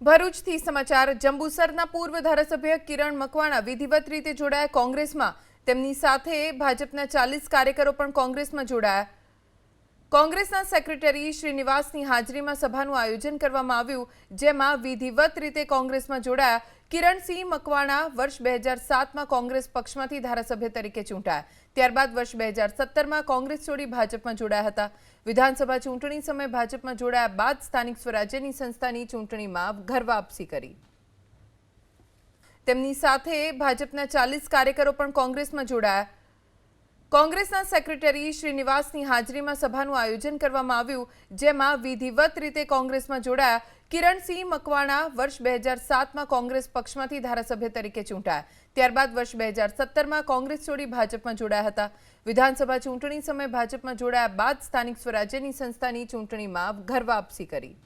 ભરૂચથી સમાચાર જંબુસરના પૂર્વ ધારાસભ્ય કિરણ મકવાણા વિધિવત રીતે જોડાયા કોંગ્રેસમાં। તેમની સાથે ભાજપના 40 કાર્યકરો પણ કોંગ્રેસમાં જોડાયા। કોંગ્રેસના સેક્રેટરી શ્રીનિવાસની હાજરીમાં સભાનું આયોજન કરવામાં આવ્યું, જેમાં વિધિવત રીતે કોંગ્રેસમાં જોડાયા કિરણસિંહ મકવાણા વર્ષ 2007માં કોંગ્રેસ પક્ષમાંથી ધારાસભ્ય તરીકે ચૂંટાયા। ત્યારબાદ વર્ષ 2017માં કોંગ્રેસ છોડી ભાજપમાં જોડાયા હતા। વિધાનસભા ચૂંટણી સમયે ભાજપમાં જોડાયા બાદ સ્થાનિક સ્વરાજ્યની સંસ્થાની ચૂંટણીમાં ઘર વાપસી કરી। તેમની સાથે ભાજપના 40 કાર્યકરો પણ કોંગ્રેસમાં જોડાયા। કોંગ્રેસના સેક્રેટરી શ્રીનિવાસની હાજરીમાં સભાનું આયોજન કરવામાં આવ્યું, જેમાં વિધિવત રીતે કોંગ્રેસમાં જોડાયા કિરણસિંહ મકવાણા વર્ષ 2007માં કોંગ્રેસ પક્ષમાંથી ધારાસભ્ય તરીકે ચૂંટાયા। ત્યારબાદ વર્ષ 2017માં કોંગ્રેસ છોડી ભાજપમાં જોડાયા હતા। વિધાનસભા ચૂંટણી સમયે ભાજપમાં જોડાયા બાદ સ્થાનિક સ્વરાજ્યની સંસ્થાની ચૂંટણીમાં ઘર વાપસી કરી।